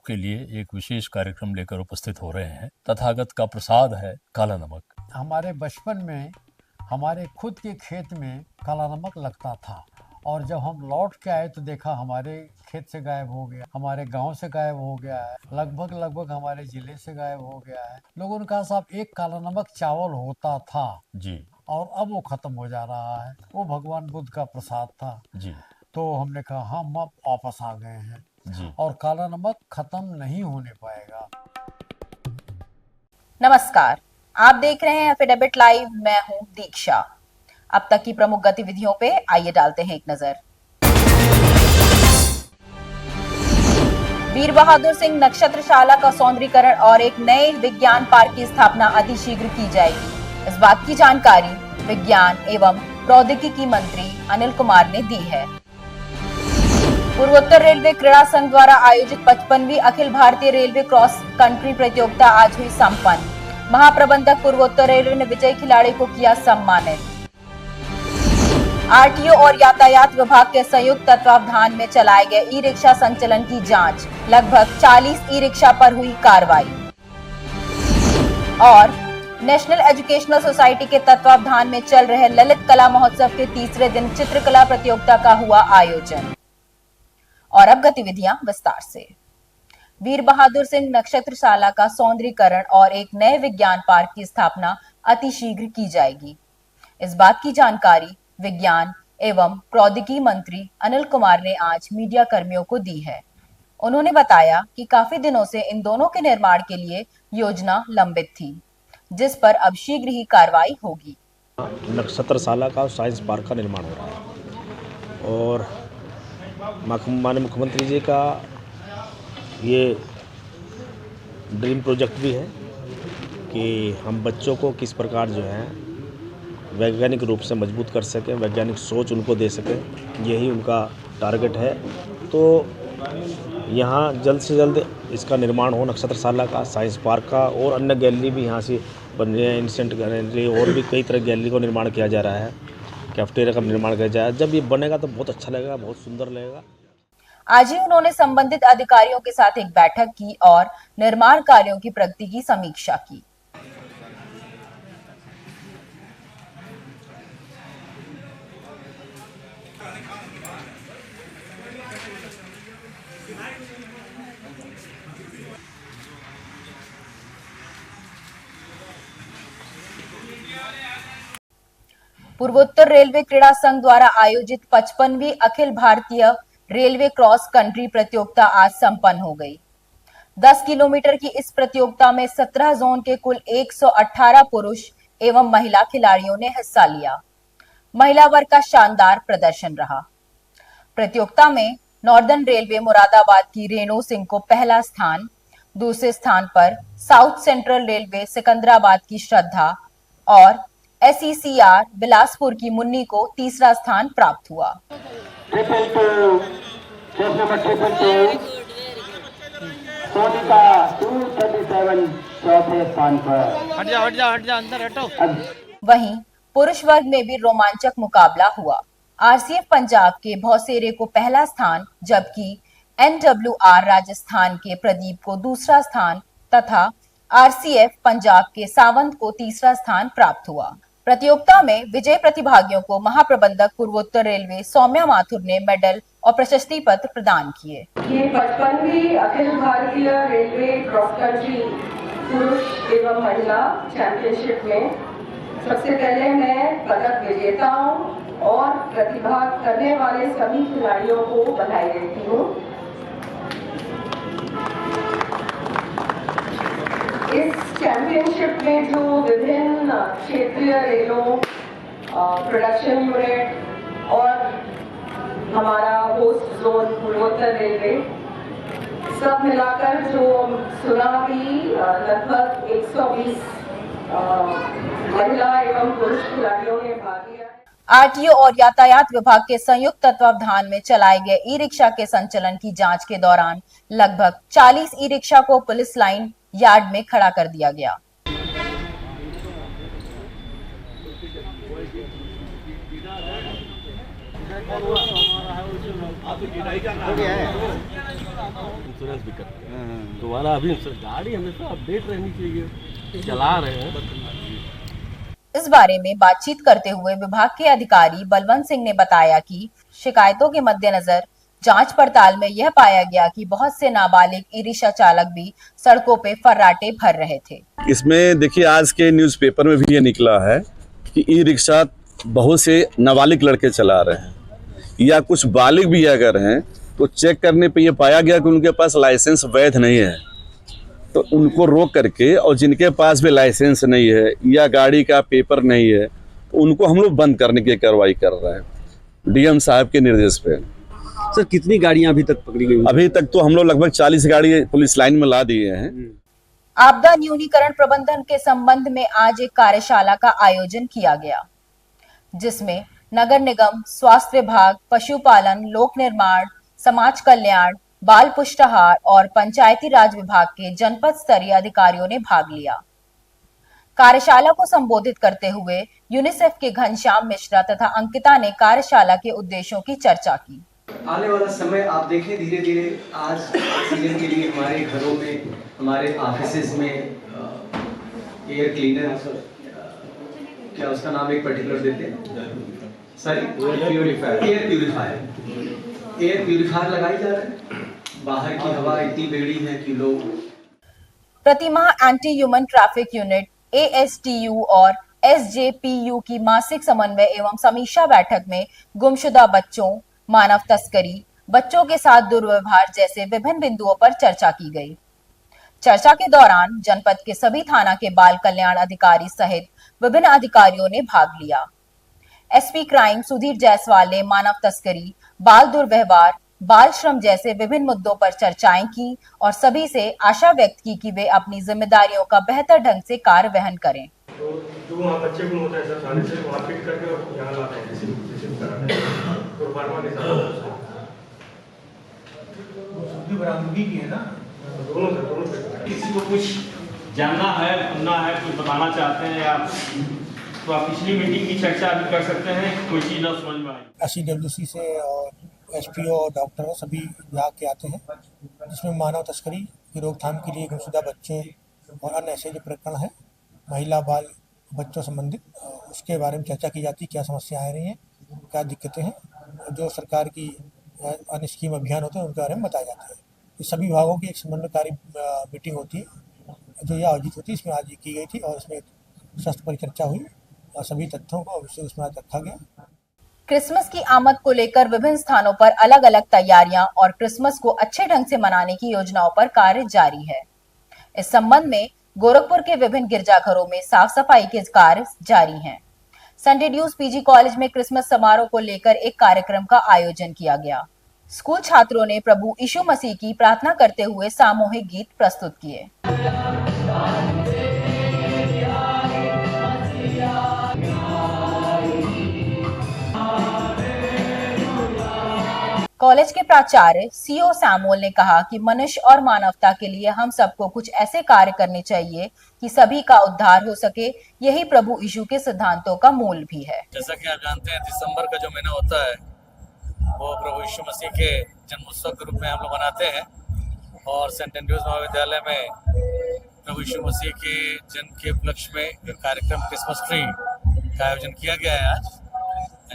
आपके लिए एक विशेष कार्यक्रम लेकर उपस्थित हो रहे हैं। तथागत का प्रसाद है काला नमक। हमारे बचपन में हमारे खुद के खेत में काला नमक लगता था और जब हम लौट के आए तो देखा हमारे खेत से गायब हो गया, हमारे गांव से गायब हो गया है, लगभग हमारे जिले से गायब हो गया है। लोगों ने कहा साहब एक काला नमक चावल होता था जी, और अब वो खत्म हो जा रहा है। वो भगवान बुद्ध का प्रसाद था जी, तो हमने कहा हम अब वापस आ गए हैं जी। और काला नमक खत्म नहीं होने पाएगा। नमस्कार, आप देख रहे हैं एफिडेविट लाइव। मैं हूं दीक्षा। अब तक की प्रमुख गतिविधियों पे आइए डालते हैं एक नजर। वीर बहादुर सिंह नक्षत्रशाला का सौंदर्यीकरण और एक नए विज्ञान पार्क की स्थापना अतिशीघ्र की जाएगी। इस बात की जानकारी विज्ञान एवं प्रौद्योगिकी मंत्री अनिल कुमार ने दी है। पूर्वोत्तर रेलवे क्रीड़ा संघ द्वारा आयोजित 55वीं Akhil Bharatiya railway cross country प्रतियोगिता आज हुई संपन्न। महाप्रबंधक पूर्वोत्तर रेलवे ने विजयी खिलाड़ी को किया सम्मानित। आरटीओ और यातायात विभाग के संयुक्त तत्वावधान में चलाए गए ई रिक्शा संचालन की जांच, लगभग 40 ई रिक्शा पर हुई कार्रवाई। और नेशनल एजुकेशनल सोसाइटी के तत्वावधान में चल रहे ललित कला महोत्सव के तीसरे दिन चित्रकला प्रतियोगिता का हुआ आयोजन। और अब गतिविधियां विस्तार से। वीर बहादुर सिंह नक्षत्रशाला का सौंदर्यीकरण और एक नए विज्ञान पार्क की स्थापना अतिशीघ्र की जाएगी। इस बात की जानकारी विज्ञान एवं प्रौद्योगिकी मंत्री अनिल कुमार ने आज मीडिया कर्मियों को दी है। उन्होंने बताया कि काफी दिनों से इन दोनों के निर्माण के लिए योजना लंबित थी, जिस पर अब शीघ्र ही कार्रवाई होगी। नक्षत्रशाला का साइंस पार्क का निर्माण हो रहा है और माननीय मुख्यमंत्री जी का ये ड्रीम प्रोजेक्ट भी है कि हम बच्चों को किस प्रकार जो है वैज्ञानिक रूप से मजबूत कर सकें, वैज्ञानिक सोच उनको दे सकें, यही उनका टारगेट है। तो यहाँ जल्द से जल्द इसका निर्माण हो, नक्षत्रशाला का साइंस पार्क का, और अन्य गैलरी भी यहाँ से बन रही है, इंस्टेंट गैलरी और भी कई तरह की गैलरी को निर्माण किया जा रहा है, कैफेटेरिया का निर्माण किया जाए। जब ये बनेगा तो बहुत अच्छा लगेगा, बहुत सुंदर लगेगा। आज ही उन्होंने संबंधित अधिकारियों के साथ एक बैठक की और निर्माण कार्यों की प्रगति की समीक्षा की। पूर्वोत्तर रेलवे क्रीड़ा संघ द्वारा आयोजित 55वीं Akhil Bharatiya railway cross country प्रतियोगिता आज संपन्न हो गई। 10 किलोमीटर की इस प्रतियोगिता में 17 जोन के कुल 118 पुरुष एवं महिला खिलाड़ियों ने हिस्सा लिया। महिला वर्ग का शानदार प्रदर्शन रहा। प्रतियोगिता में नॉर्दर्न रेलवे मुरादाबाद की रेणु सिंह को पहला स्थान, दूसरे स्थान पर साउथ सेंट्रल रेलवे सिकंदराबाद की श्रद्धा और SECR बिलासपुर की मुन्नी को तीसरा स्थान प्राप्त हुआ। सोनिका 237 चौथे स्थान पर। हट जा अंदर हटो। वहीं पुरुष वर्ग में भी रोमांचक मुकाबला हुआ। RCF पंजाब के भौसेरे को पहला स्थान, जबकि NWR राजस्थान के प्रदीप को दूसरा स्थान तथा RCF पंजाब के सावंत को तीसरा स्थान प्राप्त हुआ। प्रतियोगिता में विजयी प्रतिभागियों को महाप्रबंधक पूर्वोत्तर रेलवे सौम्या माथुर ने मेडल और प्रशस्ति पत्र प्रदान किए। ये 55वीं Akhil Bharatiya railway cross country पुरुष एवं महिला चैंपियनशिप में सबसे पहले मैं पदक विजेताओं और प्रतिभा करने वाले सभी खिलाड़ियों को बधाई देती हूँ। इस चैंपियनशिप में जो विभिन्न क्षेत्रीय रेलों, प्रोडक्शन यूनिट और हमारा होस्ट जोन पूर्वोत्तर रेलवे सब मिलाकर जो सुना भी लगभग 120 महिला एवं पुरुष खिलाड़ियों ने भाग लिया। आरटीओ और यातायात विभाग के संयुक्त तत्वावधान में चलाए गए ई रिक्शा के संचालन की जांच के दौरान लगभग 40 ई रिक्शा को पुलिस लाइन यार्ड में खड़ा कर दिया गया। इंश्योरेंस भी करते हैं दोबारा। अभी गाड़ी हमेशा अपडेट रहनी चाहिए, चला रहे हैं। इस बारे में बातचीत करते हुए विभाग के अधिकारी बलवंत सिंह ने बताया कि शिकायतों के मद्देनजर जांच पड़ताल में यह पाया गया कि बहुत से नाबालिग ई रिक्शा चालक भी सड़कों पे फर्राटे भर रहे थे। इसमें देखिए आज के न्यूज़पेपर में भी ये निकला है कि ई रिक्शा बहुत से नाबालिग लड़के चला रहे हैं या कुछ बालिग भी अगर हैं तो चेक करने पे ये पाया गया कि उनके पास लाइसेंस वैध नहीं है, तो उनको रोक करके, और जिनके पास भी लाइसेंस नहीं है या गाड़ी का पेपर नहीं है तो उनको हम लोग बंद करने की कार्रवाई कर रहे हैं डीएम साहब के निर्देश पे। सर कितनी गाड़ियां अभी तक पकड़ी गई? अभी तक तो हम लोग लगभग 40 गाड़ी पुलिस लाइन में ला दिए हैं। आपदा न्यूनीकरण प्रबंधन के संबंध में आज एक कार्यशाला का आयोजन किया गया, जिसमें नगर निगम, स्वास्थ्य विभाग, पशुपालन, लोक निर्माण, समाज कल्याण, बाल पुष्टाहार और पंचायती राज विभाग के जनपद स्तरीय अधिकारियों ने भाग लिया। कार्यशाला को संबोधित करते हुए यूनिसेफ के घनश्याम मिश्रा तथा अंकिता ने कार्यशाला के उद्देश्यों की चर्चा की। आने वाला समय आप देखें धीरे धीरे आज ऑक्सीजन के लिए हमारे घरों में, हमारे ऑफिसेज में एयर क्लीनर, क्या उसका नाम एक पर्टिकुलर देते हैं, सॉरी एयर प्यूरिफायर लगाई जा रहे हैं। बाहर की हवा इतनी बेड़ी है कि लोग प्रतिमाह anti human traffic unit ASTU और SJPU की मासिक समन्वय एवं समीक्षा बैठक में गुमशुदा बच्चों, मानव तस्करी, बच्चों के साथ दुर्व्यवहार जैसे विभिन्न बिंदुओं पर चर्चा की गई। चर्चा के दौरान जनपद के सभी थाना के बाल कल्याण अधिकारी सहित विभिन्न अधिकारियों ने भाग लिया। SP क्राइम सुधीर जायसवाल ने मानव तस्करी, बाल दुर्व्यवहार, बाल श्रम जैसे विभिन्न मुद्दों पर चर्चाएं की और सभी से आशा व्यक्त की कि वे अपनी जिम्मेदारियों का बेहतर ढंग से कार्यवहन करें। तो जो वहाँ बच्चे को होता है सर, थाने से वहाँ पिक करके और यहाँ लाते हैं, रिसीव कराते हैं, तो फर्मा के साथ शुद्धि बरामदगी की है ना, दोनों किसी को कुछ जानना है, सुनना है, कुछ बताना चाहते हैं आप, तो आप पिछली मीटिंग की चर्चा अभी कर सकते हैं, कोई चीज़ ना समझ में आए। SCWC से और SPO और डॉक्टर सभी विभाग के आते हैं, जिसमें मानव तस्करी की रोकथाम के लिए गुमशुदा बच्चे और अन्य ऐसे जो प्रकरण हैं, महिला बाल बच्चों संबंधित, उसके बारे में चर्चा की जाती है। क्या समस्याएं आ रही हैं, क्या दिक्कतें हैं, जो सरकार की अन्य स्कीम अभियान होते हैं उनके बारे में बताया जाता है। इस सभी विभागों की एक समन्वयकारी मीटिंग होती है जो यह आयोजित होती है, इसमें आज की गई थी और इसमें स्वस्थ परिचर्चा हुई और सभी तथ्यों को विशेष उसमें रखा गया। क्रिसमस की आमद को लेकर विभिन्न स्थानों पर अलग अलग तैयारियां और क्रिसमस को अच्छे ढंग से मनाने की योजनाओं पर कार्य जारी है। इस संबंध में गोरखपुर के विभिन्न गिरजाघरों में साफ सफाई के कार्य जारी हैं। संडे ड्यूज PG कॉलेज में क्रिसमस समारोह को लेकर एक कार्यक्रम का आयोजन किया गया। स्कूल छात्रों ने प्रभु यीशु मसीह की प्रार्थना करते हुए सामूहिक गीत प्रस्तुत किए। कॉलेज के प्राचार्य CO सैमुअल ने कहा कि मनुष्य और मानवता के लिए हम सबको कुछ ऐसे कार्य करने चाहिए कि सभी का उद्धार हो सके। यही प्रभु यीशु के सिद्धांतों का मूल भी है। जैसा कि आप जानते हैं, दिसंबर का जो महीना होता है वो प्रभु यीशु मसीह के जन्मोत्सव के रूप में हम लोग मनाते हैं और सेंट एंड्रयूज महाविद्यालय में प्रभु यीशु मसीह के जन्म के उपलक्ष्य में एक कार्यक्रम क्रिसमस ट्री का आयोजन किया गया है आज,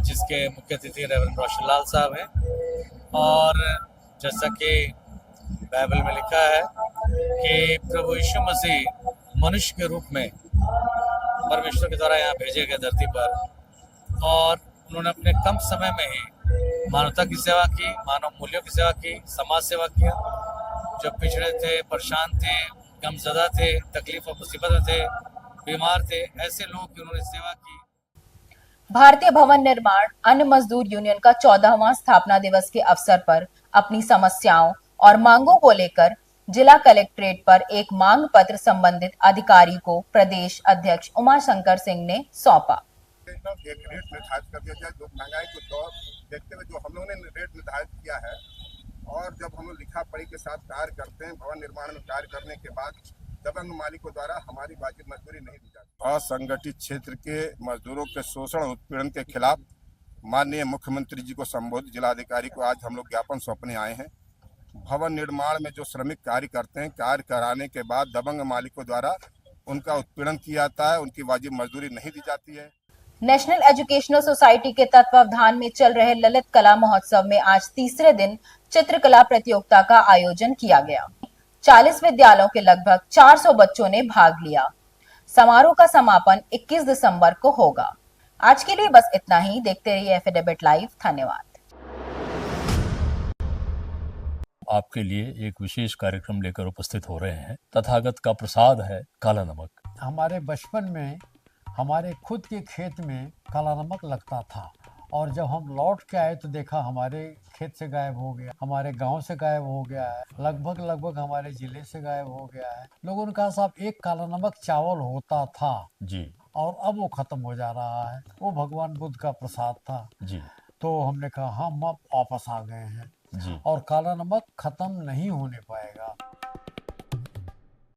जिसके मुख्य अतिथि रेवरेंड रोशन लाल साहब हैं। और जैसा कि बाइबल में लिखा है कि प्रभु यीशु मसीह मनुष्य के रूप में परमेश्वर के द्वारा यहाँ भेजे गए धरती पर और उन्होंने अपने कम समय में ही मानवता की सेवा की, मानव मूल्यों की सेवा की, समाज सेवा किया। जो पिछड़े थे, परेशान थे, गमज़दा थे, तकलीफ और मुसीबत में थे, बीमार थे, ऐसे लोगों की उन्होंने सेवा की। भारतीय भवन निर्माण अन्य मजदूर यूनियन का 14वां स्थापना दिवस के अवसर पर अपनी समस्याओं और मांगों को लेकर जिला कलेक्ट्रेट पर एक मांग पत्र संबंधित अधिकारी को प्रदेश अध्यक्ष उमाशंकर सिंह ने सौंपा। एक रेट निर्धारित कर दिया जाए, जो महंगाई को दौर देखते हुए जो हम लोगों ने रेट निर्धारित किया है, और जब हम लोग लिखा पढ़ी के साथ कार्य करते हैं, भवन निर्माण में कार्य करने के बाद दबंग मालिकों द्वारा हमारी वाजिब मजदूरी नहीं दी जाती। असंगठित क्षेत्र के मजदूरों के शोषण उत्पीड़न के खिलाफ माननीय मुख्यमंत्री जी को संबोधित जिलाधिकारी को आज हम लोग ज्ञापन सौंपने आए हैं। भवन निर्माण में जो श्रमिक कार्य करते हैं, कार्य कराने के बाद दबंग मालिकों द्वारा उनका उत्पीड़न किया जाता है, उनकी वाजिब मजदूरी नहीं दी जाती है। नेशनल एजुकेशनल सोसाइटी के तत्वावधान में चल रहे ललित कला महोत्सव में आज तीसरे दिन चित्रकला प्रतियोगिता का आयोजन किया गया। 40 विद्यालयों के लगभग 400 बच्चों ने भाग लिया। समारोह का समापन 21 दिसंबर को होगा। आज के लिए बस इतना ही। देखते रहिए एफिडेविट लाइव। धन्यवाद। आपके लिए एक विशेष कार्यक्रम लेकर उपस्थित हो रहे हैं। तथागत का प्रसाद है काला नमक। हमारे बचपन में हमारे खुद के खेत में काला नमक लगता था और जब हम लौट के आए तो देखा हमारे खेत से गायब हो गया, हमारे गांव से गायब हो गया है, लगभग हमारे जिले से गायब हो गया है। लोगों ने कहा साहब एक काला नमक चावल होता था जी, और अब वो खत्म हो जा रहा है। वो भगवान बुद्ध का प्रसाद था जी। तो हमने कहा हम अब वापस आ गए हैं जी। और काला नमक खत्म नहीं होने पाएगा।